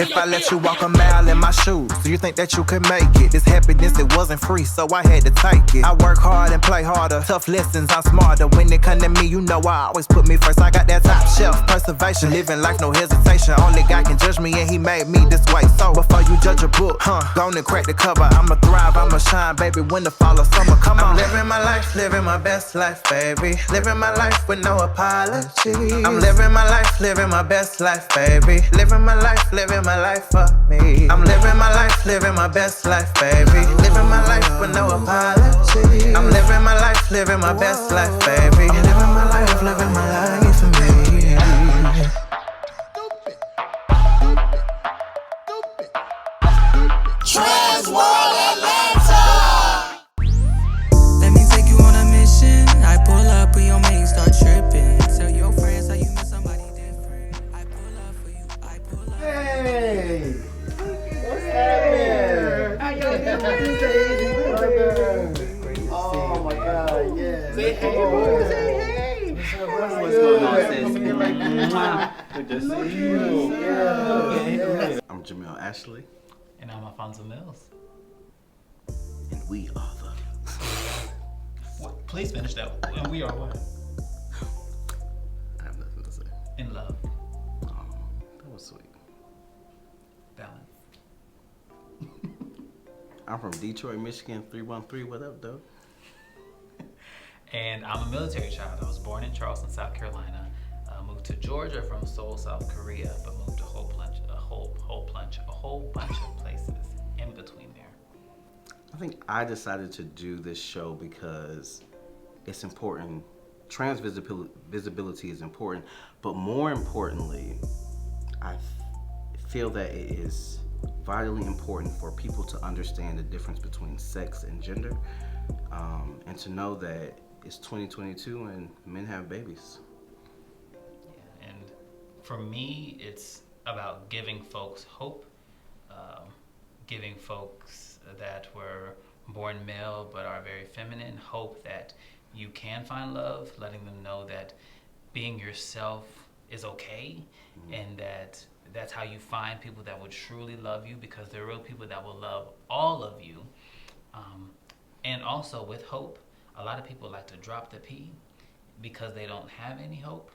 If I let you walk a mile in my shoes, do you think that you could make it? This happiness, it wasn't free, so I had to take it. I work hard and play harder, tough lessons, I'm smarter. When it come to me, you know I always put me first. I got that top shelf preservation, living life, no hesitation. Only God can judge me and he made me this way. So before you judge a book, go on and crack the cover. I'ma thrive, I'ma shine, baby, winter, fall, or summer, come on. I'm living my life, living my best life, baby. Living my life with no apology. I'm living my life, living my best life, baby. Living my life for me. I'm living my life, living my best life, baby. Living my life with no apology. I'm living my life, living my best life, baby. Living my life for me. TRANSworld Atlanta. Let me take you on a mission. I pull up and your main start tripping. Tell your friends how you met somebody different. I pull up for you. I pull up. Hey, what's happening? How y'all doing? Oh my God, yeah. Say hey, say hey. What's going on, sis? Good to see you. Yeah. I'm Jamel Ashley. And I'm Alfonso Mills. And we are the... What? Please finish that. And we are what? I have nothing to say. In love. That was sweet. Balance. I'm from Detroit, Michigan, 313. What up, though? And I'm a military child. I was born in Charleston, South Carolina. Moved to Georgia from Seoul, South Korea, but moved a whole bunch of places in between there. I think I decided to do this show because it's important. Trans visibility is important, but more importantly, I feel that it is vitally important for people to understand the difference between sex and gender, and to know that it's 2022 and men have babies. Yeah, and for me, it's about giving folks hope, giving folks that were born male but are very feminine hope that you can find love, letting them know that being yourself is okay, and that that's how you find people that will truly love you, because there are real people that will love all of you. And also with hope, a lot of people like to drop the P because they don't have any hope,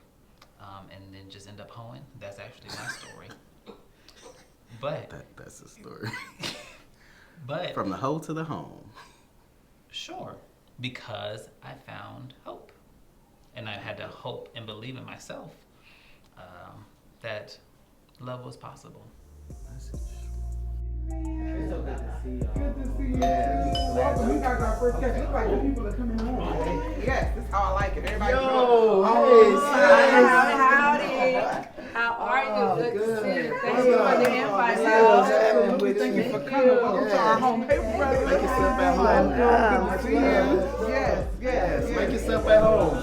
and then just end up hoeing. That's actually my story. But that's the story. But from the hoe to the home. Sure, because I found hope, and I had to hope and believe in myself that love was possible. It's so good to see y'all. Good to see you. Welcome. We got our first guest. Looks like the people are coming home. Yes, this is how I like it. Everybody Yo, howdy. How are you? Good to see you. Thank you for the invite. Thank you for coming. Welcome to our home. Hey, brother. Make yourself at home. Good to see you. Yes. Make yourself at home.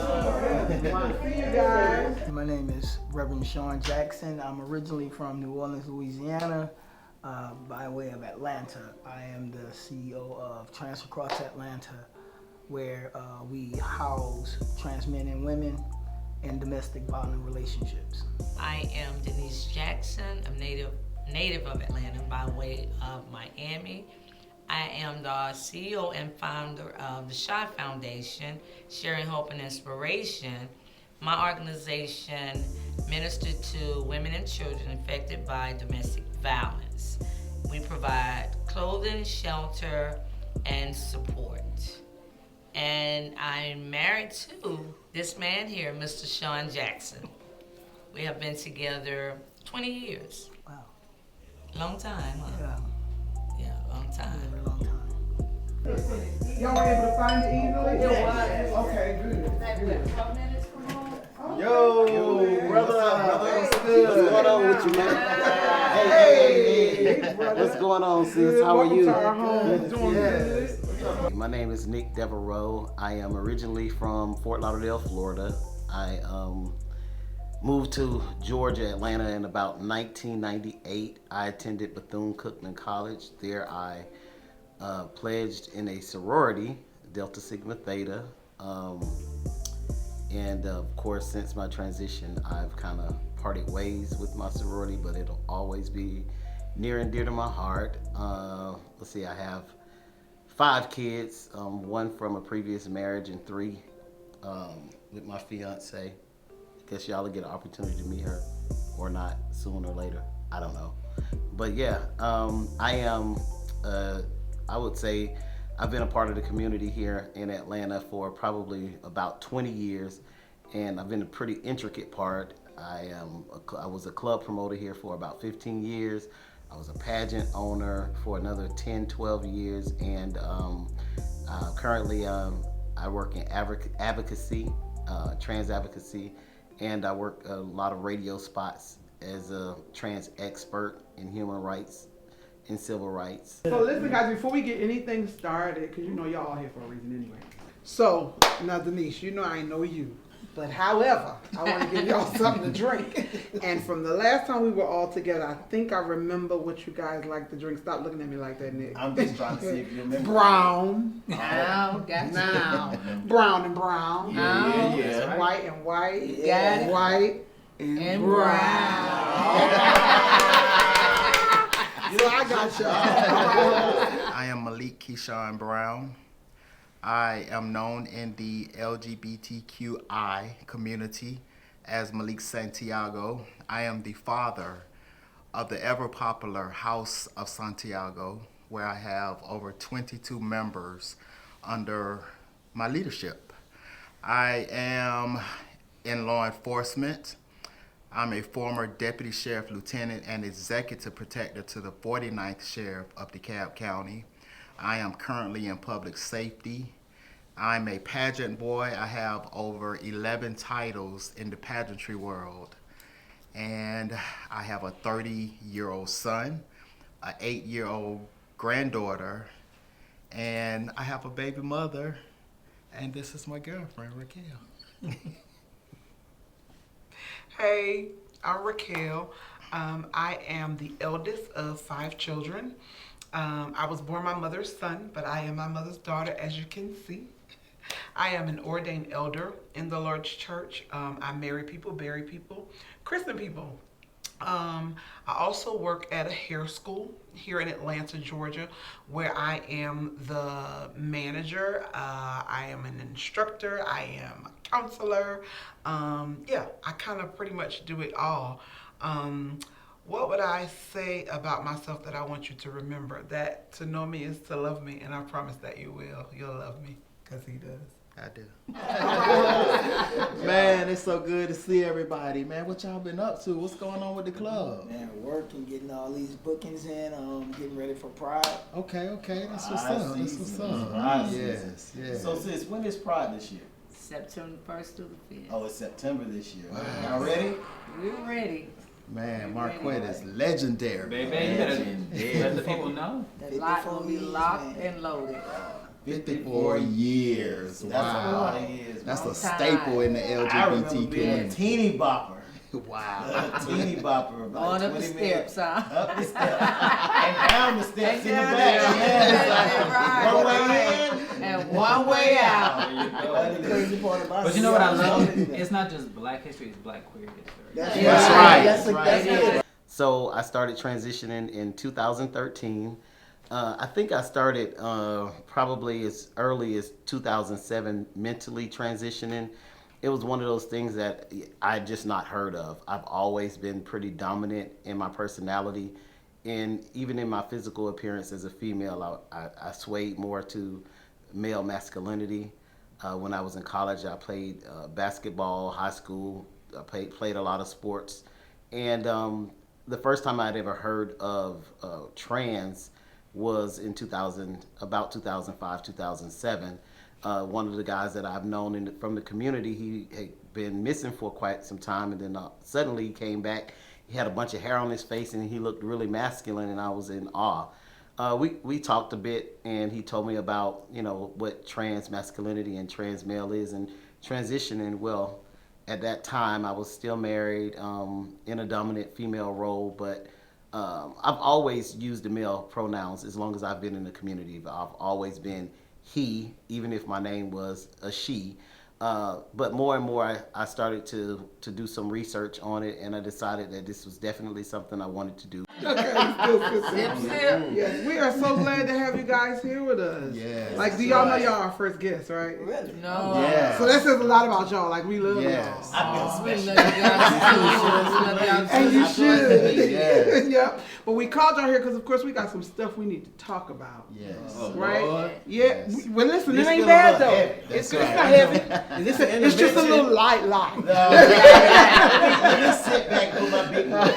Good to see you guys. My name is Reverend Sean Jackson. I'm originally from New Orleans, Louisiana, by way of Atlanta. I am the CEO of TRANSworld Atlanta, where we house trans men and women in domestic violent relationships. I am Denise Jackson. I'm native of Atlanta by way of Miami. I am the CEO and founder of the Shaw Foundation, Sharing Hope and Inspiration. My organization ministers to women and children affected by domestic violence. We provide clothing, shelter, and support. And I'm married to this man here, Mr. Sean Jackson. We have been together 20 years. Wow. Long time, huh? Yeah, long time. very long time. Y'all were able to find it easily? Yes. Okay, good. 12 minutes from home. Yo, brother. What's good? What's going on with you, man? Hey. What's going on, sis? How are you? Welcome to our home. Doing good. My name is Nick Devereaux. I am originally from Fort Lauderdale, Florida. I moved to Georgia, Atlanta in about 1998. I attended Bethune-Cookman College. There I pledged in a sorority, Delta Sigma Theta. And of course, since my transition, I've kind of parted ways with my sorority, but it'll always be near and dear to my heart. Let's see, I have 5 kids, 1 from a previous marriage and 3 with my fiance. Guess y'all will get an opportunity to meet her or not, sooner or later. I don't know. But yeah, I am, I would say, I've been a part of the community here in Atlanta for probably about 20 years, and I've been a pretty intricate part. I was a club promoter here for about 15 years. I was a pageant owner for another 10, 12 years, and currently I work in advocacy, trans advocacy, and I work a lot of radio spots as a trans expert in human rights and civil rights. So listen, guys, before we get anything started, because you know y'all all here for a reason anyway. So, now Denise, you know I know you. But however, I want to give y'all something to drink. And from the last time we were all together, I think I remember what you guys like to drink. Stop looking at me like that, Nick. I'm just trying to see if you remember. Brown. Now, got you. Now. Brown and brown. Yeah. White and white. Got it. White and brown. So I got y'all. I am Malik Keyshawn Brown. I am known in the LGBTQI community as Malik Santiago. I am the father of the ever popular House of Santiago, where I have over 22 members under my leadership. I am in law enforcement. I'm a former deputy sheriff lieutenant and executive protector to the 49th sheriff of DeKalb County. I am currently in public safety. I'm a pageant boy. I have over 11 titles in the pageantry world. And I have a 30-year-old son, an 8-year-old granddaughter, and I have a baby mother, and this is my girlfriend, Raquel. Hey, I'm Raquel. I am the eldest of 5 children. I was born my mother's son, but I am my mother's daughter, as you can see. I am an ordained elder in the Lord's church. I marry people, bury people, christen people. I also work at a hair school here in Atlanta, Georgia, where I am the manager. I am an instructor. I am a counselor. Yeah, I kind of pretty much do it all. What would I say about myself that I want you to remember? That to know me is to love me, and I promise that you will. You'll love me, because he does. I do. Man, it's so good to see everybody. Man, what y'all been up to? What's going on with the club? Man, working, getting all these bookings in, getting ready for Pride. Okay, that's what's up. That's what's up. Yes. So sis, when is Pride this year? September 1st through the 5th. Oh, it's September this year. Wow. Y'all ready? We're ready. Man, Marquette is legendary. Baby, you better let the people know. The lot will be locked and loaded. 54 years. That's Wow. a lot of years. That's man. a staple in the I remember LGBT being a community. teeny bopper. Wow. A teeny bopper. About On up the 20 steps, minutes. huh? Up the steps. And down the steps in the down back. the- Yeah, it's like one way in. And one way out. That is- Crazy part about But you know what I love? it. It's not just Black history, it's Black queer history. That's right. That's it. So I started transitioning in 2013. I think I started probably as early as 2007 mentally transitioning. It was one of those things that I just not heard of. I've always been pretty dominant in my personality, and even in my physical appearance as a female, I swayed more to male masculinity. When I was in college, I played basketball, high school. I played a lot of sports, and the first time I'd ever heard of trans was in about 2005, 2007. One of the guys that I've known from the community, he had been missing for quite some time, and then suddenly he came back. He had a bunch of hair on his face, and he looked really masculine, and I was in awe. We talked a bit, and he told me about what trans masculinity and trans male is, and transitioning. Well, at that time, I was still married in a dominant female role, but I've always used the male pronouns as long as I've been in the community. But I've always been he, even if my name was a she. But more and more, I started to do some research on it, and I decided that this was definitely something I wanted to do. Yes, we are so glad to have you guys here with us. Yes. Like, do y'all know y'all our first guests, right? Really? No. Yes. So that says a lot about y'all. Like, we love Yes. y'all. We love you guys. And you should. Yes. Yep. But we called y'all here because, of course, we got some stuff we need to talk about. Yes. Right? Lord. Yeah. Yes. Well, listen, This it ain't feels a bad, little though. heavy. It's That's not right. heavy. Is this an It's just a intervention? little light. Just sit back with my big boy.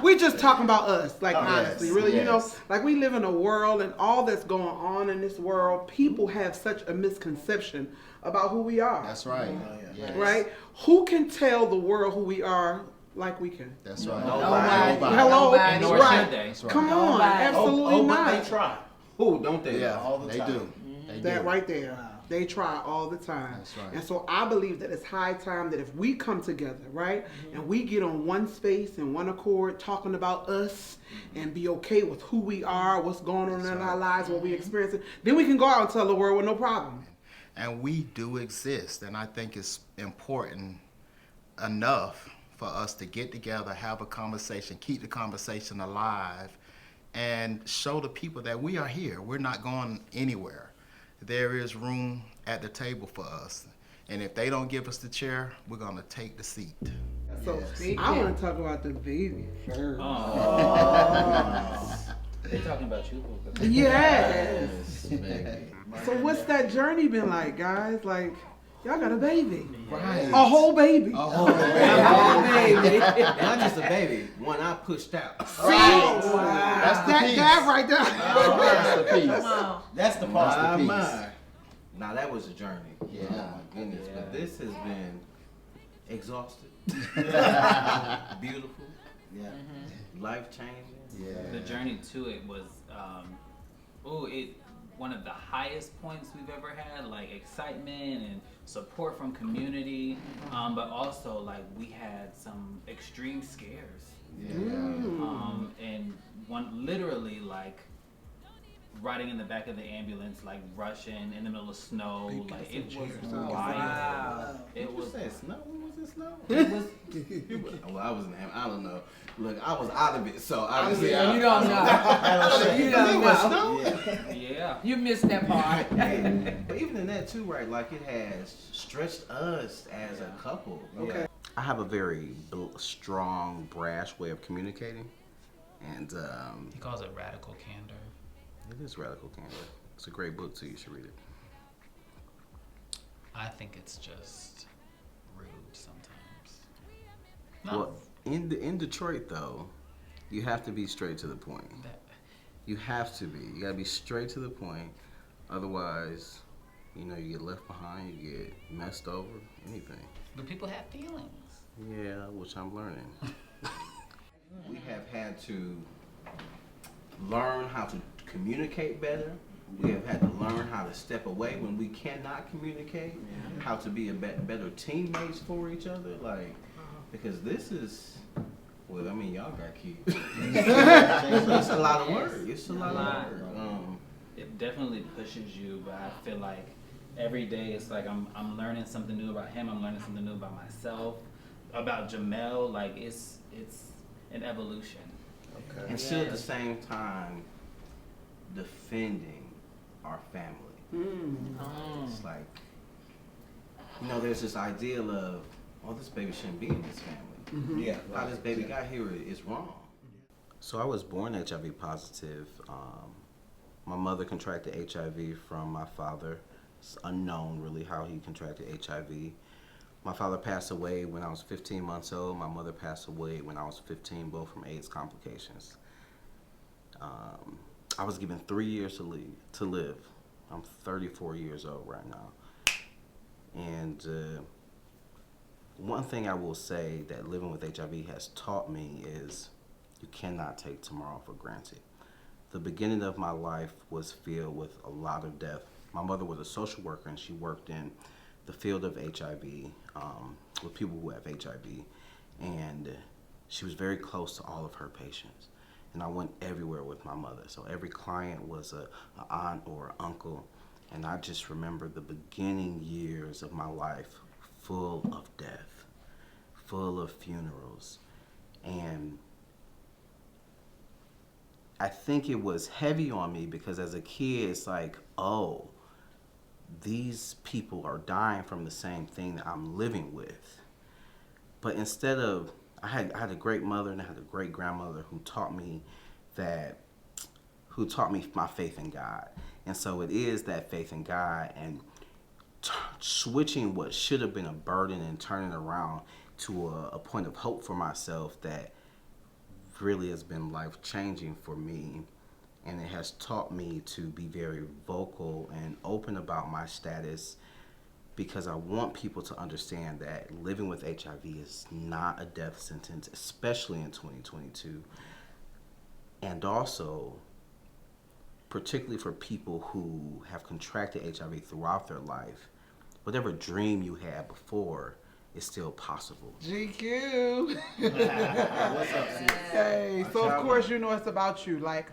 We just talking about us, like honestly, really. You know, yes. like we live in a world, and all that's going on in this world, people have such a misconception about who we are. That's right. Yes. Right? Who can tell the world who we are like we can? That's right. Nobody. Hello, Nobody. Nor right? should they. That's right. Come on, Nobody. absolutely But not. they try. Oh, don't they? Yeah, All the they time. do. They That do. right there. They try all the time. That's right. And so I believe that it's high time that if we come together, right, and we get on one space and one accord talking about us and be okay with who we are, what's going on in our lives, what we experiencing, then we can go out and tell the world with no problem. And we do exist, and I think it's important enough for us to get together, have a conversation, keep the conversation alive, and show the people that we are here. We're not going anywhere. There is room at the table for us. And if they don't give us the chair, we're going to take the seat. So I want to talk about the baby first. They're talking about you. Yes. baby. So what's that journey been like, guys? Like, y'all got a baby. Right. A whole baby. A whole baby. Not just a baby, one I pushed out. Right. Wow. That's the piece. That right there. That's the piece. That's the That's the part. piece. Now that was a journey. Yeah. Oh my goodness. But this has been exhausting. Beautiful. Yeah. Life changing. Yeah. The journey to it was, one of the highest points we've ever had. Like excitement and support from community, but also like we had some extreme scares. Yeah. And one literally like riding in the back of the ambulance, like rushing in the middle of snow. Like it was wild. Wow. It was. Said snow? When was it snow? It was. Well, I was in. I don't know. Look, I was out of it, so obviously You don't know. You don't know. Yeah. You missed that part. But even in that too, right? Like it has stretched us as a couple. Okay. I have a very strong, brash way of communicating, and He calls it radical candor. it is radical candor. It's a great book too. You should read it. I think it's just rude sometimes. Well, in Detroit though, you have to be straight to the point. You have to be. You gotta be straight to the point. Otherwise, you know, you get left behind. You get messed over. Anything. But people have feelings. Yeah, which I'm learning. We have had to learn how to communicate better. We have had to learn how to step away when we cannot communicate. How to be better teammates for each other. Like, because this is. Well, I mean, y'all got kids. It's a lot of work. It's a lot of work. It definitely pushes you, but I feel like every day it's like I'm learning something new about him. I'm learning something new about myself, about Jamel. Like it's an evolution. Okay. And still at the same time, defending our family. It's like, you know, there's this ideal of, oh, this baby shouldn't be in this family. Yeah. How this baby got here is wrong. So I was born HIV positive. My mother contracted HIV from my father. It's unknown really how he contracted HIV. My father passed away when I was 15 months old. My mother passed away when I was 15, both from AIDS complications. I was given 3 years to live. I'm 34 years old right now. And one thing I will say that living with HIV has taught me is you cannot take tomorrow for granted. The beginning of my life was filled with a lot of death. My mother was a social worker and she worked in the field of HIV with people who have HIV. And she was very close to all of her patients. And I went everywhere with my mother. So every client was an aunt or uncle. And I just remember the beginning years of my life full of death, full of funerals. And I think it was heavy on me because as a kid, it's like, oh, these people are dying from the same thing that I'm living with. But instead of, I had a great mother and I had a great grandmother who taught me my faith in God. And so it is that faith in God and switching what should have been a burden and turning around to a point of hope for myself that really has been life-changing for me. And it has taught me to be very vocal and open about my status because I want people to understand that living with HIV is not a death sentence, especially in 2022. And also, particularly for people who have contracted HIV throughout their life, whatever dream you had before is still possible. GQ. What's up, sis? Hey, so of course you know it's about you. Like,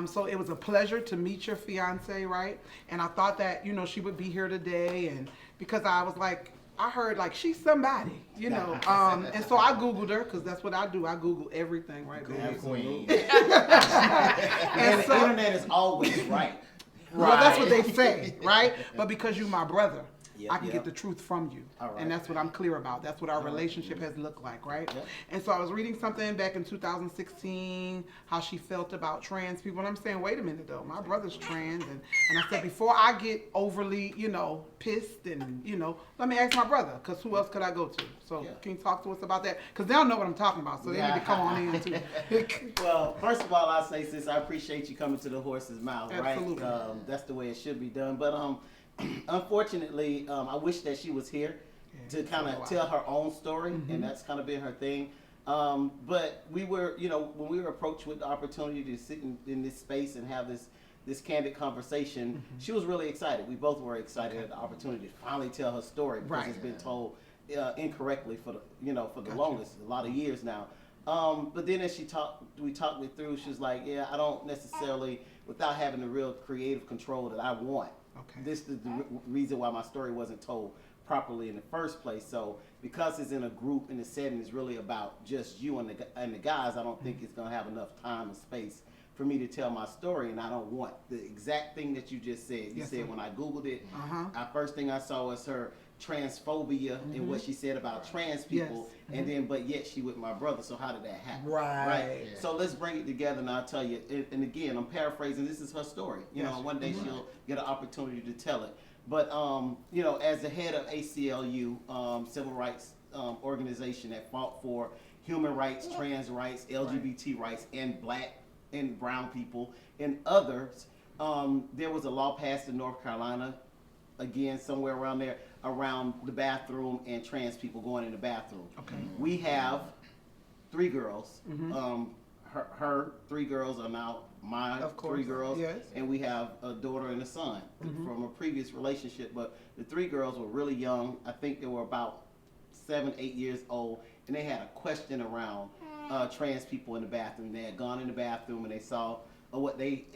so it was a pleasure to meet your fiance, right? And I thought that, you know, she would be here today, and because I was like, I heard like she's somebody, you know. And so I Googled her because that's what I do. I Google everything, right? Damn queen. And The so, internet is always right. well, that's what they say, right? But because you my brother, Yep, I can yep. get the truth from you. All right. And that's what I'm clear about. That's what our relationship has looked like, right? Yep. And so I was reading something back in 2016, how she felt about trans people. And I'm saying, wait a minute though, my brother's trans. And I said, before I get overly, you know, pissed and, you know, let me ask my brother, because who else could I go to? So Yeah. can you talk to us about that? Because they don't know what I'm talking about, so they need to come on in too. Well, first of all, I'll say, sis, I appreciate you coming to the horse's mouth, Absolutely. right? That's the way it should be done. But unfortunately, I wish that she was here to kind of tell her own story, and that's kind of been her thing. But we were, you know, when we were approached with the opportunity to sit in this space and have this candid conversation, she was really excited. We both were excited at the opportunity to finally tell her story because it's been told incorrectly for the longest, a lot of years now. But then as we talked it through, she was like, yeah, I don't necessarily, without having the real creative control that I want. Okay. This is the reason why my story wasn't told properly in the first place. So because it's in a group and the setting is really about just you and the guys, I don't think it's gonna have enough time and space for me to tell my story. And I don't want the exact thing that you just said. You said when I Googled it, first thing I saw was her transphobia and what she said about trans people, and then but yet she with my brother. So how did that happen? Right. Yeah. So let's bring it together, and I'll tell you. And again, I'm paraphrasing. This is her story. You know, one day she'll get an opportunity to tell it. But you know, as the head of ACLU, civil rights organization that fought for human rights, trans rights, LGBT rights, and black and brown people and others, there was a law passed in North Carolina, again somewhere around there, around the bathroom and trans people going in the bathroom. Okay. We have 3 girls. Her 3 girls are now my 3 girls. Yes. And we have a daughter and a son from a previous relationship. But the 3 girls were really young. I think they were about 7, 8 years old. And they had a question around trans people in the bathroom. They had gone in the bathroom and they saw what they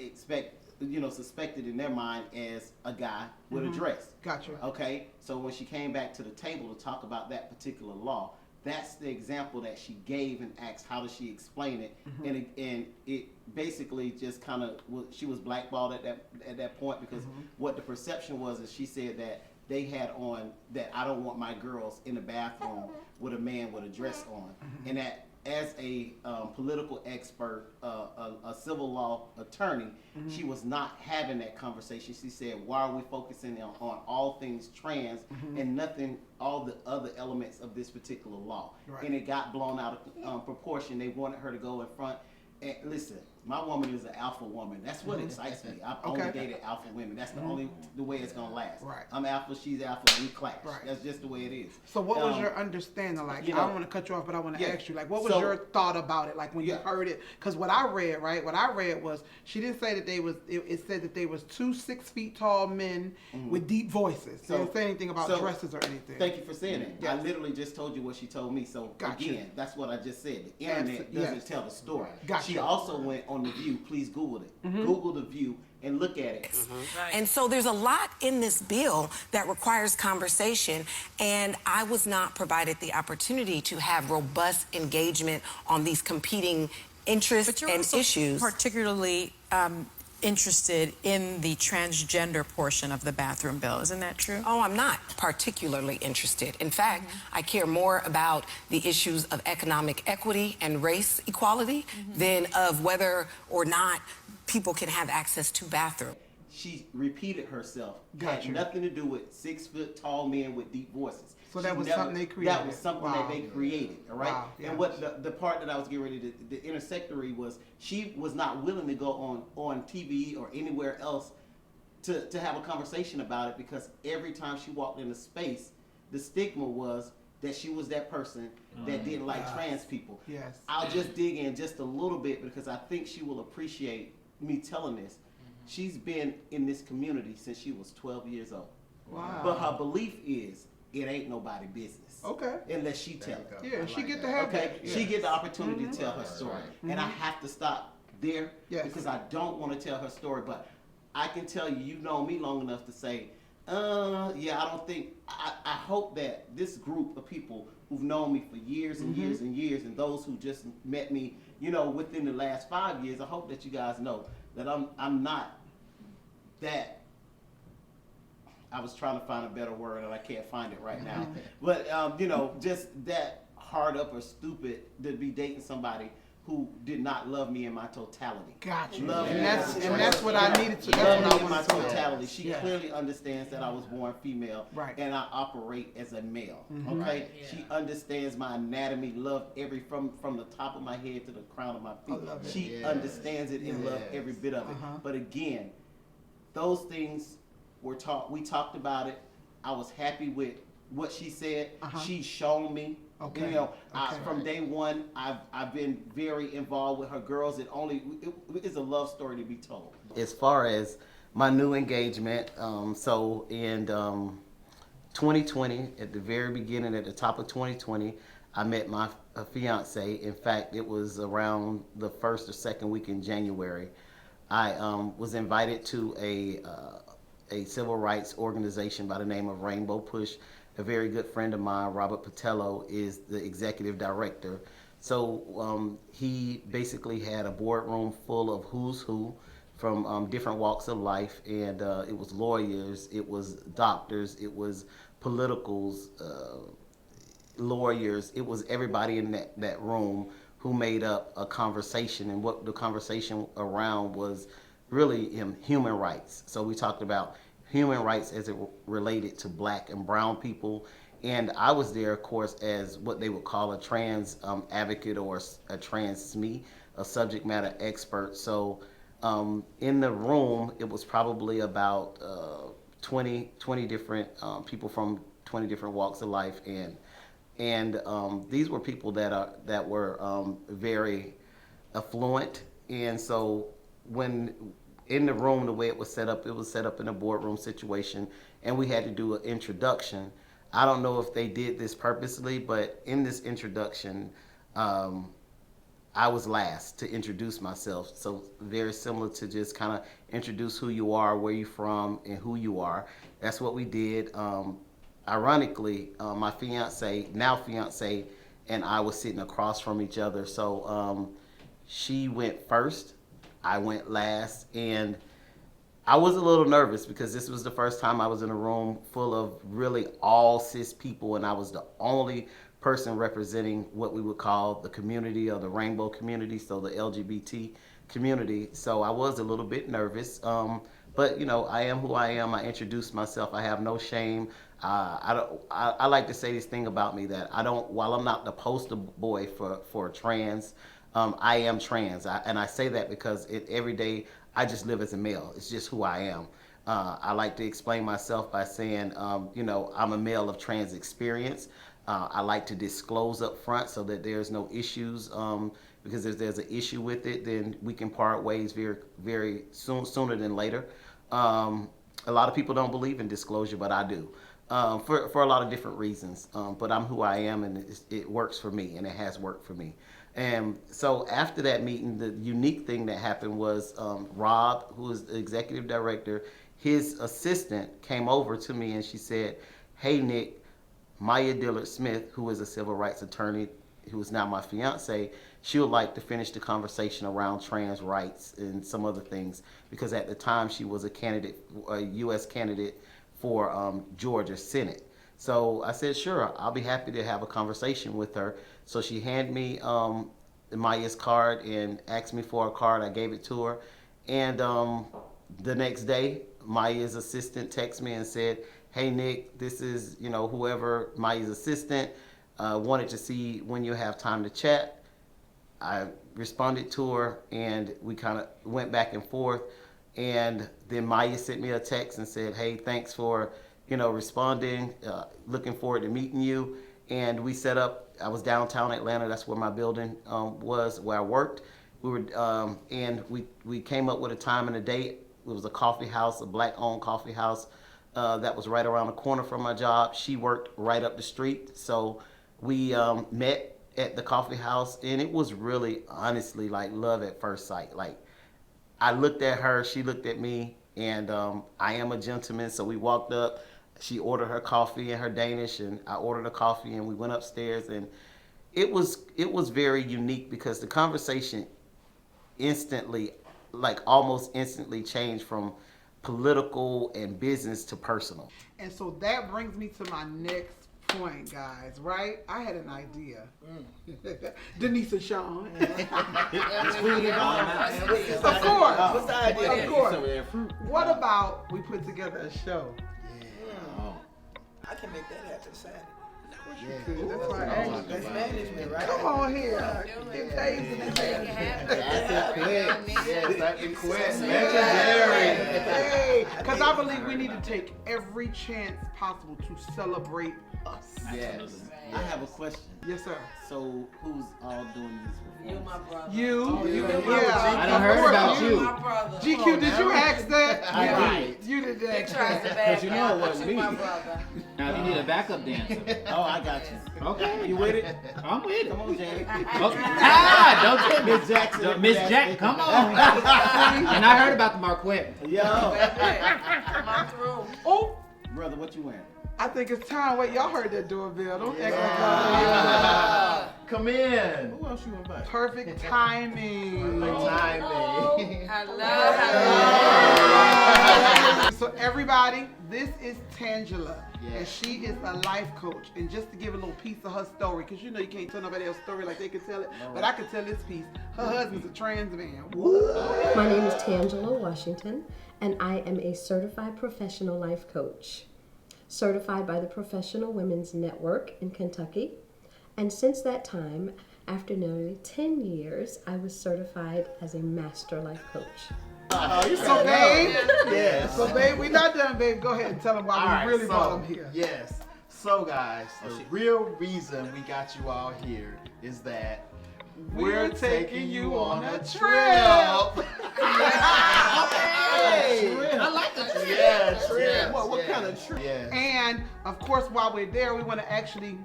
suspected in their mind as a guy with a dress. Gotcha. Okay, so when she came back to the table to talk about that particular law, that's the example that she gave and asked how does she explain it, and it basically just kind of, she was blackballed at that point because what the perception was is she said that they had on that I don't want my girls in the bathroom with a man with a dress on, and that as a political expert, a civil law attorney, she was not having that conversation. She said, why are we focusing on all things trans and nothing, all the other elements of this particular law? Right. And it got blown out of proportion. They wanted her to go in front. And listen, my woman is an alpha woman. That's what excites me. I've only dated alpha women. That's the way it's gonna last. Right. I'm alpha, she's alpha, we clash. Right. That's just the way it is. So what was your understanding? Like, I don't want to cut you off, but I want to ask you, like, what was your thought about it? Like when you heard it? Because what I read, what I read was she didn't say that they was. It said that they was 2 6 feet tall men with deep voices. So, they didn't say anything about dresses or anything. Thank you for saying it. Yes. I literally just told you what she told me. So again, that's what I just said. The internet doesn't tell the story. Gotcha. She also went on The View. Please Google it. Google The View and look at it. And so there's a lot in this bill that requires conversation, and I was not provided the opportunity to have robust engagement on these competing interests But you're and also issues. particularly interested in the transgender portion of the bathroom bill. Isn't that true? Oh, I'm not particularly interested. In fact, I care more about the issues of economic equity and race equality than of whether or not people can have access to bathrooms. She repeated herself. Gotcha. Had nothing to do with 6 foot tall men with deep voices. So She that was something they That created. was something Wow. that they created, all right? Wow, yeah. And what the part that I was getting ready to, the intersectory was, she was not willing to go on TV or anywhere else to have a conversation about it, because every time she walked into space, the stigma was that she was that person that didn't like trans people. Yes. I'll just dig in just a little bit because I think she will appreciate me telling this. She's been in this community since she was 12 years old. Wow. But her belief is it ain't nobody business. Okay. Unless she tell it. Yeah, she get to have Okay, that. she Yes. get the opportunity to tell her story. And I have to stop there Yes. because I don't want to tell her story. But I can tell you, you've known me long enough to say, yeah, I don't think, I hope that this group of people who've known me for years and years and years, and those who just met me, you know, within the last 5 years, I hope that you guys know that I'm not that. I was trying to find a better word and I can't find it right now. But, you know, just that hard up or stupid to be dating somebody who did not love me in my totality. Gotcha. Love me And that's what I needed to. That's love what I me in my wanted to know. totality. She Yeah. clearly understands that I was born female, Right. and I operate as a male. Mhm. Okay, Right, yeah. she understands my anatomy, love from the top of my head to the crown of my feet. I love it. She Yes. understands it and loves every bit of it. Uh-huh. But again, those things were taught. We talked about it. I was happy with what she said. Uh-huh. She's shown me. Okay. You know, Okay. from day one, I've been very involved with her girls. It is a love story to be told. As far as my new engagement, so in 2020, at the very beginning, at the top of 2020, I met my fiance. In fact, it was around the first or second week in January. I was invited to a civil rights organization by the name of Rainbow Push. A very good friend of mine, Robert Patello, is the executive director. So he basically had a boardroom full of who's who from different walks of life, and it was lawyers, it was doctors, it was politicals, lawyers, it was everybody in that room who made up a conversation, and what the conversation around was really human rights. So we talked about human rights as it related to black and brown people. And I was there, of course, as what they would call a trans advocate or a trans SME, a subject matter expert. So in the room, it was probably about 20 different people from 20 different walks of life. And these were people that were very affluent. And so when in the room, the way it was set up in a boardroom situation, and we had to do an introduction. I don't know if they did this purposely, but in this introduction, I was last to introduce myself. So very similar to just kind of introduce who you are, where you're from, and who you are. That's what we did. Ironically, my now fiance, and I was sitting across from each other. So she went first. I went last, and I was a little nervous because this was the first time I was in a room full of really all cis people, and I was the only person representing what we would call the community or the rainbow community, so the LGBT community. So I was a little bit nervous, but you know, I am who I am. I introduced myself. I have no shame. I like to say this thing about me that while I'm not the poster boy for trans, I am trans, and I say that because every day I just live as a male. It's just who I am. I like to explain myself by saying, you know, I'm a male of trans experience. I like to disclose up front so that there's no issues, because if there's an issue with it, then we can part ways very, very sooner than later. A lot of people don't believe in disclosure, but I do. For a lot of different reasons, but I'm who I am, and it works for me, and it has worked for me. And so after that meeting, the unique thing that happened was Rob, who is the executive director, his assistant came over to me and she said, "Hey Nick, Maya Dillard Smith, who is a civil rights attorney, who is now my fiance, she would like to finish the conversation around trans rights and some other things, because at the time she was a U.S. candidate for Georgia Senate." So I said, sure, I'll be happy to have a conversation with her. So she handed me Maya's card and asked me for a card. I gave it to her. And the next day, Maya's assistant texted me and said, "Hey, Nick, this is, whoever, Maya's assistant. Wanted to see when you have time to chat." I responded to her, and we kind of went back and forth. And then Maya sent me a text and said, "Hey, thanks for responding, looking forward to meeting you." And we set up, I was downtown Atlanta, that's where my building was, where I worked. We were, and we came up with a time and a date. It was a coffee house, a black-owned coffee house that was right around the corner from my job. She worked right up the street. So we met at the coffee house, and it was really, honestly, like love at first sight. Like, I looked at her, she looked at me, and I am a gentleman, so we walked up. She ordered her coffee in her Danish, and I ordered a coffee, and we went upstairs, and it was very unique because the conversation instantly, like almost instantly, changed from political and business to personal. And so that brings me to my next point, guys, right? I had an idea. Denise and Sean. Of course. What's the idea? Of course. What about we put together a show? I can make that happen Saturday. That's why I asked. That's management, right? Come on here. It pays in Hey, because I believe we need to take every chance possible to celebrate us. Yes. I have a question. Yes, sir. So who's all doing this? You, my brother. Yeah. I done heard about you. My brother. GQ, did you ask that? Right. You did He that. tries to back you know it out, but wasn't you me. my brother. Now you need a backup dancer. Oh, I got you. Okay, you with it? I'm with it. Come on, Janet. Don't get Miss Jackson. Miss Jack, come on. And I heard about the Marquette. Yo. Come on through. Oh, Brother, what you wearing? I think it's time. Wait, y'all heard that doorbell. Don't act like Come in. Who else you invite? perfect timing. So everybody, this is Tangela, and she is a life coach. And just to give a little piece of her story, because you can't tell nobody else's story like they can tell it, but I can tell this piece. Her husband's a trans man. My name is Tangela Washington, and I am a certified professional life coach, certified by the Professional Women's Network in Kentucky. And since that time, after nearly 10 years, I was certified as a master life coach. So babe, so babe, we not done, babe. Go ahead and tell them why we really brought them here. Yes. So guys, the real reason we got you all here is that we're taking you on a trip. I like the trip. Yeah, trip. What kind of trip? Yes. And of course, while we're there, we want to actually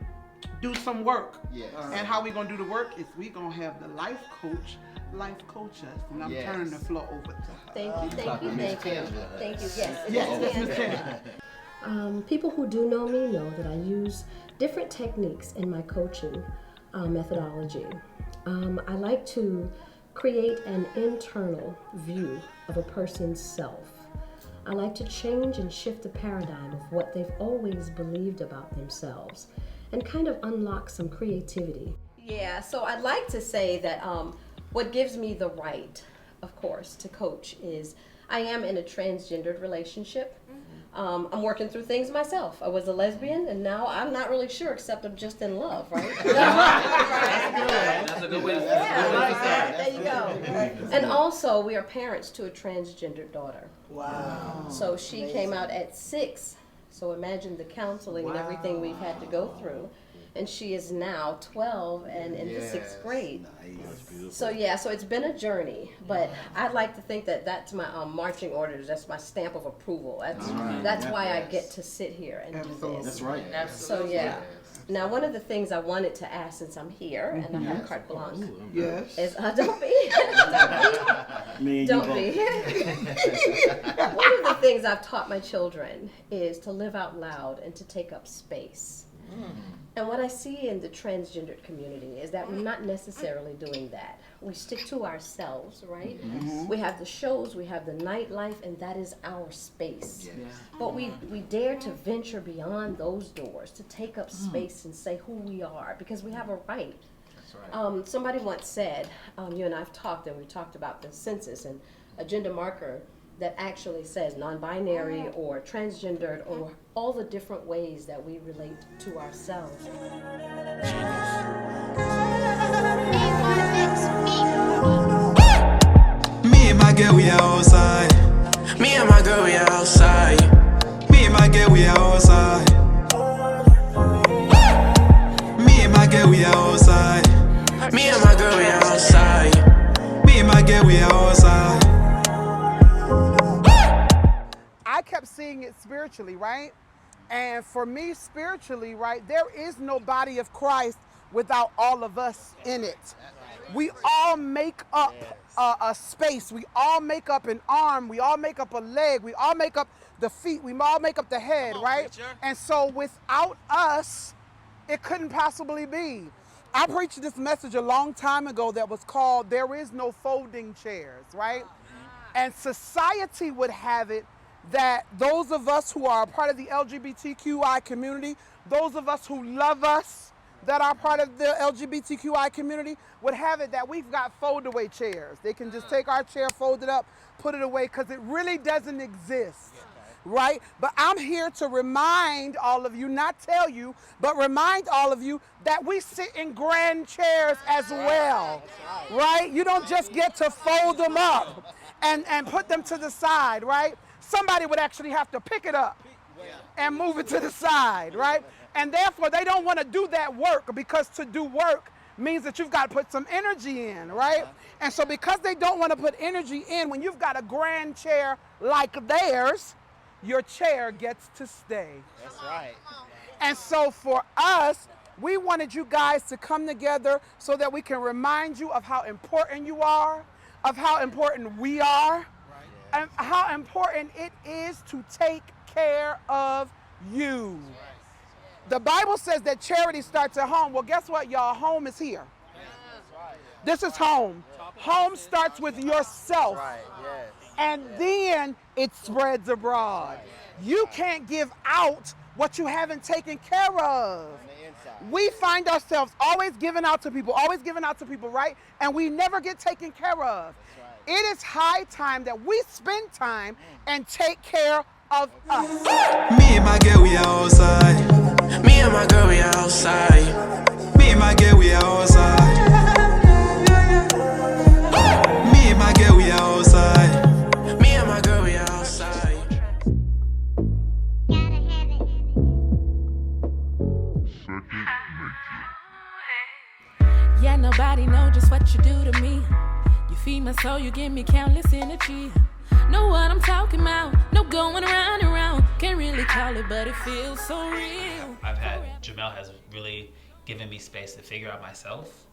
do some work. Yes. And how we gonna do the work is we gonna have the life coach us. And I'm turning the floor over to her. Thank you. Thank you. Yes. Yes, Miss Tangela. People who do know me know that I use different techniques in my coaching methodology. I like to create an internal view of a person's self. I like to change and shift the paradigm of what they've always believed about themselves and kind of unlock some creativity. Yeah, so I'd like to say that what gives me the right, of course, to coach is I am in a transgendered relationship. I'm working through things myself. I was a lesbian, and now I'm not really sure, except I'm just in love, right? That's a good way to start. There you go. And also, we are parents to a transgendered daughter. Wow. So she came out at 6. So imagine the counseling and everything we've had to go through. And she is now 12 and in the 6th grade. So so it's been a journey, but I'd like to think that that's my marching orders. That's my stamp of approval. That's why I get to sit here and do this. That's right. So Now, one of the things I wanted to ask, since I'm here and I have carte blanche, Yes. is don't be, don't be. One of the things I've taught my children is to live out loud and to take up space. And what I see in the transgendered community is that we're not necessarily doing that. We stick to ourselves, right? We have the shows, we have the nightlife, and that is our space. But we dare to venture beyond those doors, to take up space and say who we are, because we have a right. That's right. Somebody once said, you and I have talked, and we talked about the census and a gender marker that actually says non-binary or transgendered or all the different ways that we relate to ourselves. Me and my girl, we are outside. Me and my girl, we are outside. Me and my girl, we are outside. Me and my girl, we are outside. Me and my girl, we are outside. Me and my girl, we are outside. I kept seeing it spiritually, right? And for me, spiritually, right, there is no body of Christ without all of us in it. We all make up a space. We all make up an arm. We all make up a leg. We all make up the feet. We all make up the head, right? And so without us, it couldn't possibly be. I preached this message a long time ago that was called "There is no folding chairs," right? And society would have it that those of us who are a part of the LGBTQI community, those of us who love us that are part of the LGBTQI community, would have it that we've got fold-away chairs. They can just take our chair, fold it up, put it away, because it really doesn't exist, right? But I'm here to remind all of you, not tell you, but remind all of you that we sit in grand chairs as well, right? You don't just get to fold them up and put them to the side, right? Somebody would actually have to pick it up and move it to the side, right? And therefore, they don't want to do that work, because to do work means that you've got to put some energy in, right? And so because they don't want to put energy in, when you've got a grand chair like theirs, your chair gets to stay. That's right. And so for us, we wanted you guys to come together so that we can remind you of how important you are, of how important we are, and how important it is to take care of you. The Bible says that charity starts at home. Well, guess what, y'all? Home is here. This is home. Home starts with yourself. And then it spreads abroad. You can't give out what you haven't taken care of. We find ourselves always giving out to people, right? And we never get taken care of. It is high time that we spend time and take care of us. Me and my girl, we are outside. Me and my girl, we are outside. Me and my girl, we are outside. Me and my girl, we are outside. Me and my girl, we are outside. Yeah, nobody know just what you do to me. You feed my soul, you give me countless energy. Know what I'm talking about, no going around and around. Can't really call it, but it feels so real. Jamel has really given me space to figure out myself,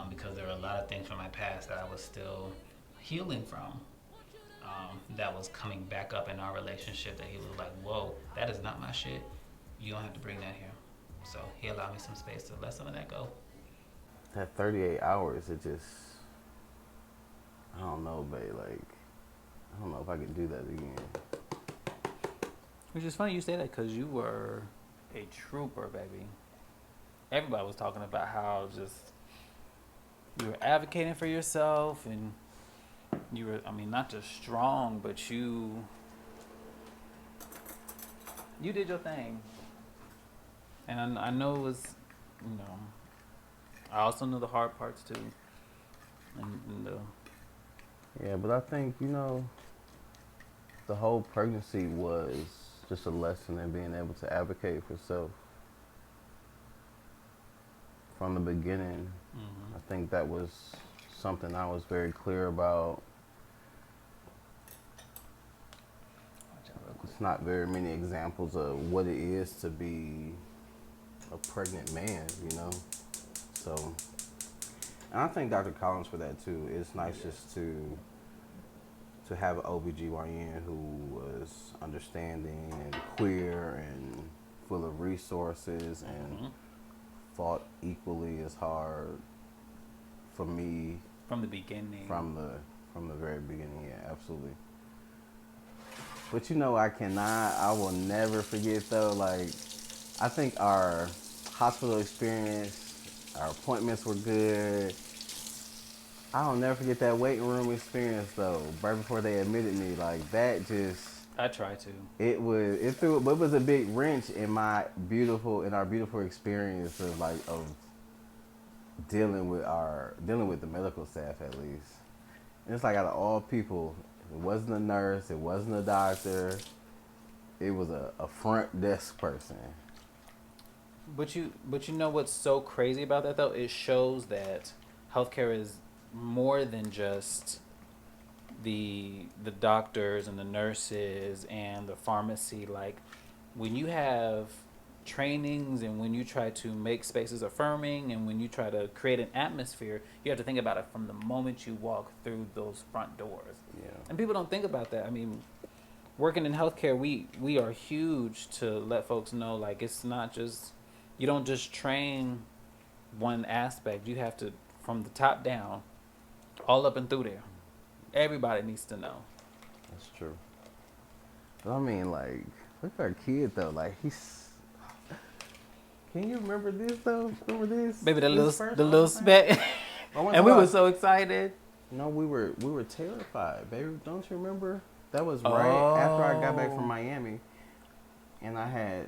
because there were a lot of things from my past that I was still healing from, that was coming back up in our relationship, that he was like, whoa, that is not my shit. You don't have to bring that here. So he allowed me some space to let some of that go. That 38 hours, it just, I don't know, babe, like, I don't know if I could do that again. Which is funny you say that, because you were a trooper, baby. Everybody was talking about how just you were advocating for yourself, and you were, I mean, not just strong, but you did your thing. And I know it was, you know, I also knew the hard parts too. And Yeah, but I think, you know, the whole pregnancy was just a lesson in being able to advocate for self. From the beginning, I think that was something I was very clear about. It's not very many examples of what it is to be a pregnant man, you know. So, and I thank Dr. Collins for that too. It's nice just to have an OBGYN who was understanding and queer and full of resources and fought equally as hard for me from the beginning. From the very beginning, yeah, absolutely. But you know, I will never forget though, like, I think our hospital experience, our appointments were good. I'll never forget that waiting room experience though, right before they admitted me, like that just. I try to. It was a big wrench in our beautiful experience of dealing with the medical staff at least. And it's like out of all people, it wasn't a nurse, it wasn't a doctor, it was a front desk person. But you know what's so crazy about that though? It shows that healthcare is more than just the doctors and the nurses and the pharmacy. Like when you have trainings and when you try to make spaces affirming and when you try to create an atmosphere, you have to think about it from the moment you walk through those front doors. Yeah. And people don't think about that. I mean, working in healthcare, we are huge to let folks know, like, it's not just, you don't just train one aspect. You have to, from the top down, all up and through there. Everybody needs to know. That's true. But I mean, like, look at our kid though. Like, can you remember this though? Remember this? Baby, the little speck. And we were so excited. No, we were terrified, baby. Don't you remember? That was right after I got back from Miami, and I had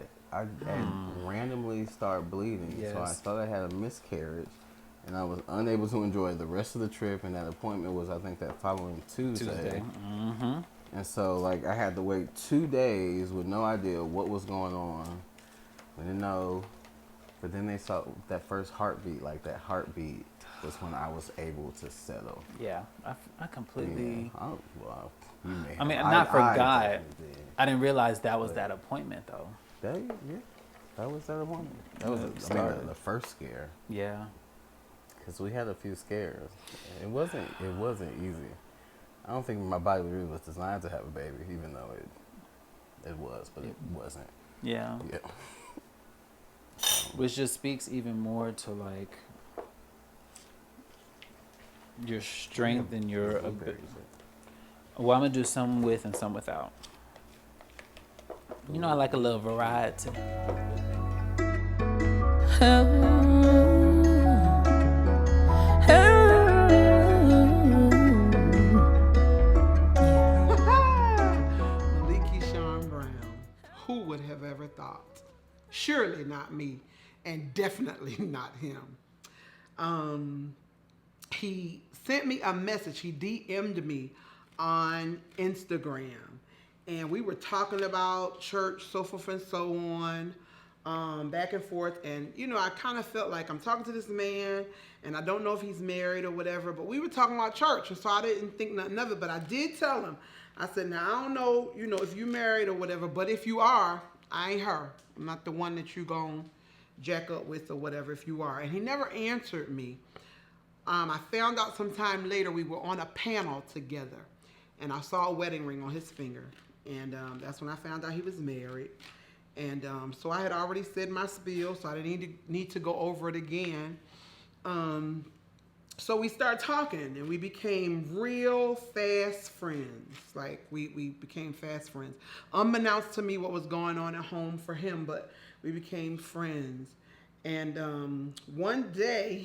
randomly started bleeding. Yes. So I thought I had a miscarriage, and I was unable to enjoy the rest of the trip. And that appointment was, I think, that following Tuesday. Mm-hmm. And so, like, I had to wait 2 days with no idea what was going on. We didn't know. But then they saw that first heartbeat, like that heartbeat was when I was able to settle. Yeah, I completely. Yeah. I mean, I forgot. I didn't realize that was that appointment though. That was that appointment. That was the first scare. Yeah. Because we had a few scares. It wasn't easy. I don't think my body really was designed to have a baby, even though it was, but it wasn't. Yeah. Yeah. Which just speaks even more to like your strength and your ability. Well, I'm gonna do some with and some without. You know, I like a little variety. Who would have ever thought? Surely not me, and definitely not him. He sent me a message. He DM'd me on Instagram, and we were talking about church, so forth and so on, back and forth. And you know, I kind of felt like I'm talking to this man, and I don't know if he's married or whatever. But we were talking about church, and so I didn't think nothing of it. But I did tell him. I said, now I don't know, you know, if you married or whatever, but if you are, I ain't her. I'm not the one that you gon' jack up with or whatever if you are. And he never answered me. I found out sometime later we were on a panel together, and I saw a wedding ring on his finger. And that's when I found out he was married. And so I had already said my spiel, so I didn't need to go over it again. So we started talking, and we became real fast friends. Like, we became fast friends. Unbeknownst to me what was going on at home for him, but we became friends. And one day,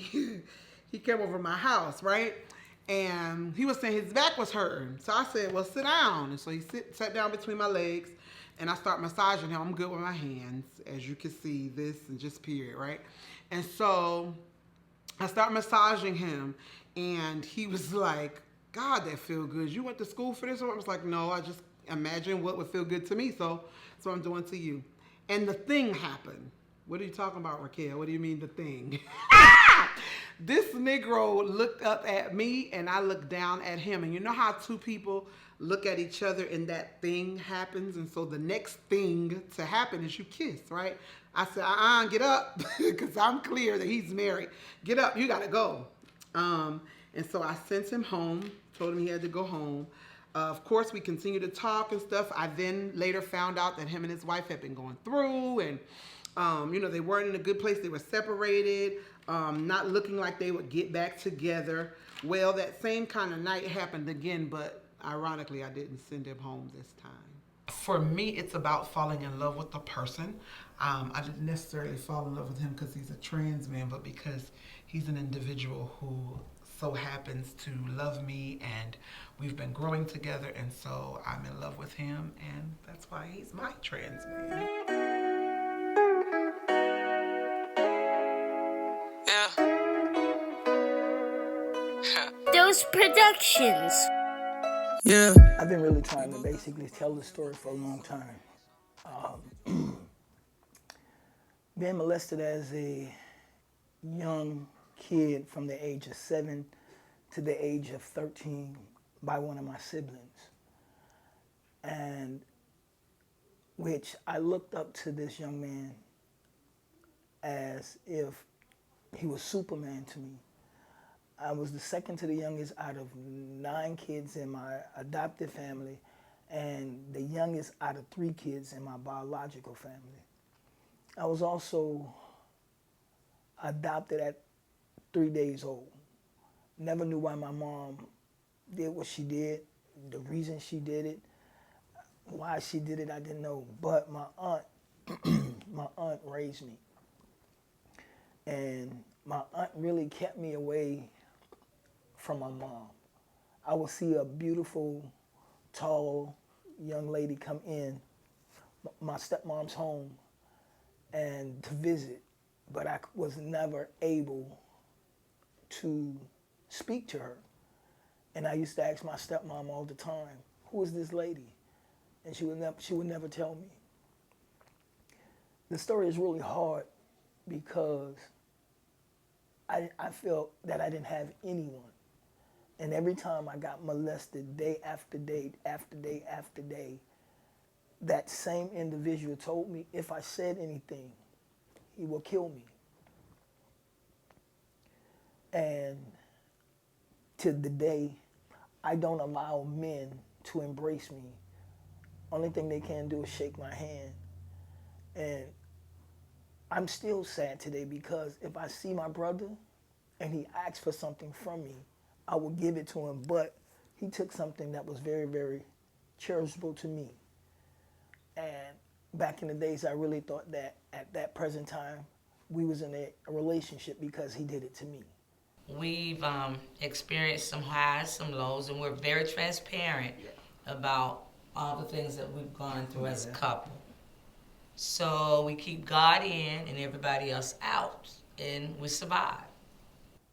he came over to my house, right? And he was saying his back was hurting. So I said, well, sit down. And so he sat down between my legs, and I start massaging him. I'm good with my hands, as you can see, this and just period, right? And so I start massaging him, and he was like, God, that feel good. You went to school for this? I was like, no, I just imagine what would feel good to me, so that's what I'm doing to you. And the thing happened. What are you talking about, Raquel? What do you mean the thing? This Negro looked up at me and I looked down at him. And you know how two people look at each other and that thing happens? And so the next thing to happen is you kiss, right? I said, get up, because I'm clear that he's married. Get up, you gotta go. And so I sent him home, told him he had to go home. Of course, we continued to talk and stuff. I then later found out that him and his wife had been going through, and they weren't in a good place. They were separated, not looking like they would get back together. Well, that same kind of night happened again, but ironically, I didn't send him home this time. For me, it's about falling in love with the person. I didn't necessarily fall in love with him because he's a trans man, but because he's an individual who so happens to love me, and we've been growing together, and so I'm in love with him, and that's why he's my trans man. Those Productions. Yeah. I've been really trying to basically tell the story for a long time. Being molested as a young kid from the age of 7 to the age of 13 by one of my siblings. And which I looked up to this young man as if he was Superman to me. I was the second to the youngest out of 9 kids in my adopted family and the youngest out of 3 kids in my biological family. I was also adopted at 3 days old. Never knew why my mom did what she did, the reason she did it, why she did it, I didn't know. But my aunt, my aunt raised me. And my aunt really kept me away from my mom. I would see a beautiful, tall young lady come in my stepmom's home and to visit, but I was never able to speak to her. And I used to ask my stepmom all the time, who is this lady? And she would never tell me. The story is really hard because I felt that I didn't have anyone. And every time I got molested, day after day, after day, after day, that same individual told me if I said anything, he will kill me. And to the day, I don't allow men to embrace me. Only thing they can do is shake my hand. And I'm still sad today because if I see my brother and he asks for something from me, I will give it to him, but he took something that was very, very cherishable to me. And back in the days, I really thought that at that present time, we was in a relationship because he did it to me. We've experienced some highs, some lows, and we're very transparent about all the things that we've gone through as a couple. So we keep God in and everybody else out, and we survive.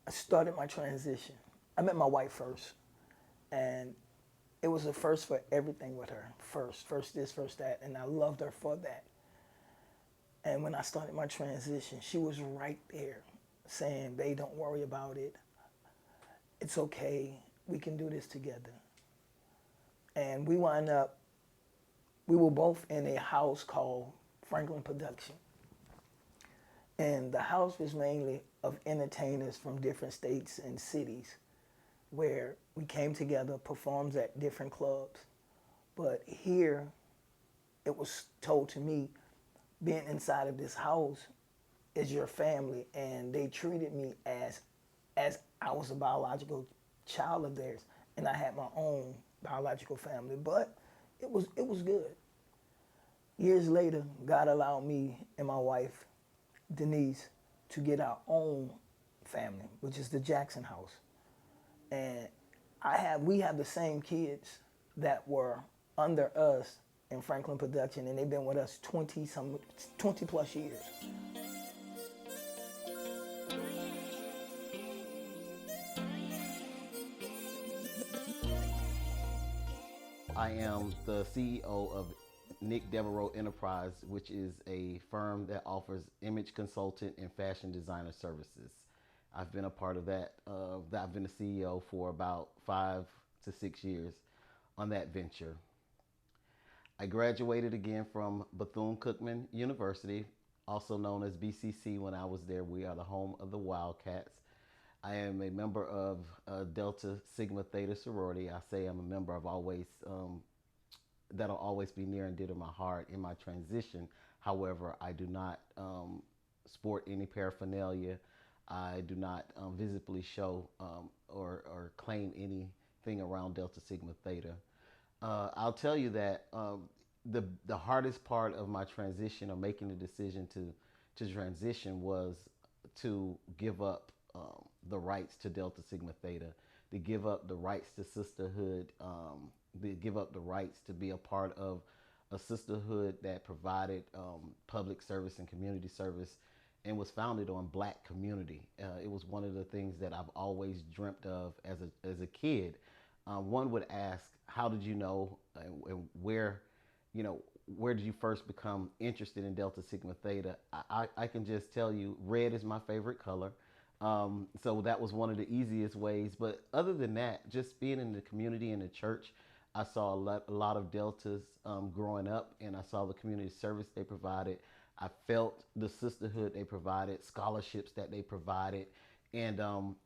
I started my transition. I met my wife first, and it was a first for everything with her. First this, first that, and I loved her for that. And when I started my transition, she was right there saying, babe, don't worry about it. It's okay, we can do this together. And we were both in a house called Franklin Production. And the house was mainly of entertainers from different states and cities where we came together, performed at different clubs. But here, it was told to me, being inside of this house is your family, and they treated me as I was a biological child of theirs, and I had my own biological family, but it was good. Years later, God allowed me and my wife, Denise, to get our own family, which is the Jackson house. And we have the same kids that were under us in Franklin Production, and they've been with us 20 plus years. I am the CEO of Nick Devereaux Enterprise, which is a firm that offers image consultant and fashion designer services. I've been a part of that. I've been the CEO for about 5 to 6 years on that venture. I graduated again from Bethune-Cookman University, also known as BCC when I was there. We are the home of the Wildcats. I am a member of Delta Sigma Theta sorority. I say I'm a member. That'll always be near and dear to my heart in my transition. However, I do not sport any paraphernalia. I do not visibly show or claim anything around Delta Sigma Theta. I'll tell you that the hardest part of my transition, or making the decision to transition, was to give up the rights to Delta Sigma Theta, to give up the rights to sisterhood, to give up the rights to be a part of a sisterhood that provided public service and community service and was founded on Black community. It was one of the things that I've always dreamt of as a kid. One would ask, how did you know, and where did you first become interested in Delta Sigma Theta? I can just tell you, red is my favorite color. So that was one of the easiest ways. But other than that, just being in the community and the church, I saw a lot of Deltas growing up, and I saw the community service they provided. I felt the sisterhood they provided, scholarships that they provided, and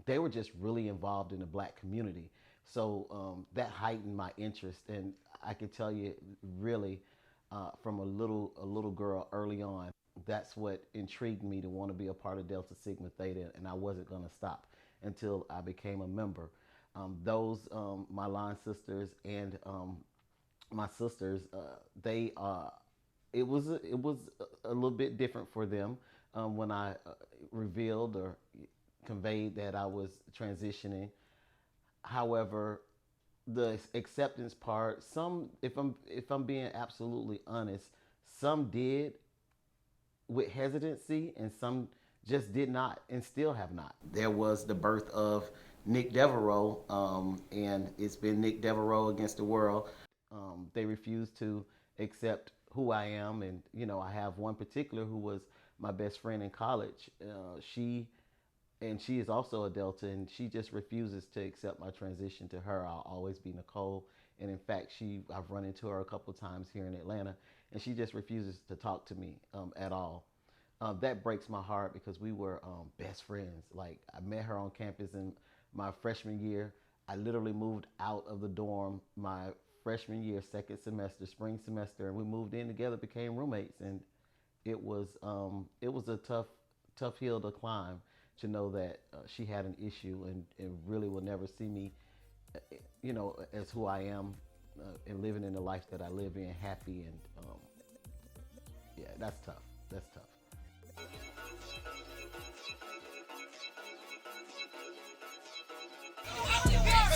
they were just really involved in the Black community. So that heightened my interest, and I can tell you, really, from a little girl early on, that's what intrigued me to want to be a part of Delta Sigma Theta, and I wasn't going to stop until I became a member. My line sisters and my sisters, it was a little bit different for them when I revealed or conveyed that I was transitioning. However, the acceptance part, if I'm being absolutely honest, some did with hesitancy, and some just did not, and still have not. There was the birth of Nick Devereaux, and it's been Nick Devereaux against the world. They refused to accept who I am, and I have one particular who was my best friend in college. She is also a Delta, and she just refuses to accept my transition. To her, I'll always be Nicole. And in fact, I've run into her a couple times here in Atlanta, and she just refuses to talk to me at all. That breaks my heart, because we were best friends. Like, I met her on campus in my freshman year. I literally moved out of the dorm my freshman year, second semester, spring semester, and we moved in together, became roommates, and it was a tough hill to climb, to know that she had an issue and really will never see me, as who I am, and living in the life that I live in, happy, and yeah, that's tough. That's tough.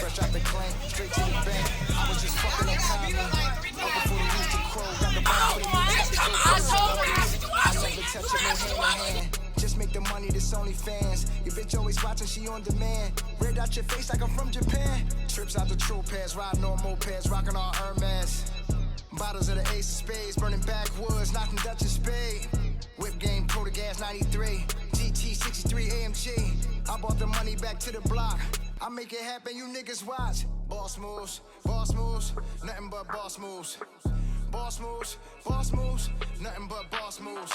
Fresh out the clank, straight to the bank. I was just fucking up Common. Up before the rooster crow, got the bomb I never touch it, no hand in hand. Just make the money, this only fans. Your bitch always watching, she on demand. Red out your face like I'm from Japan. Trips out the true pads, riding on mopeds, rocking on Hermes. Bottles of the ace of spades, burning backwoods, knocking Dutch and spade. Whip game, Pro to gas 93, GT 63 AMG. I bought the money back to the block. I make it happen, you niggas watch. Boss moves, nothing but boss moves. Boss moves, nothing but boss moves.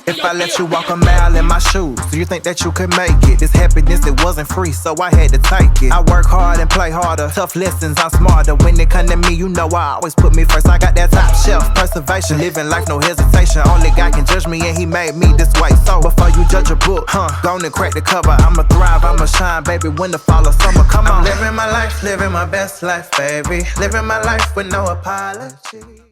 If I let you walk a mile in my shoes, do you think that you could make it? This happiness, it wasn't free, so I had to take it. I work hard and play harder, tough lessons, I'm smarter. When it come to me, you know I always put me first. I got that top shelf preservation, living life, no hesitation. Only God can judge me, and he made me this way. So before you judge a book, go and crack the cover. I'ma thrive, I'ma shine, baby, winter, fall, or summer, come on. I'm living my life, living my best life, baby. Living my life with no apology.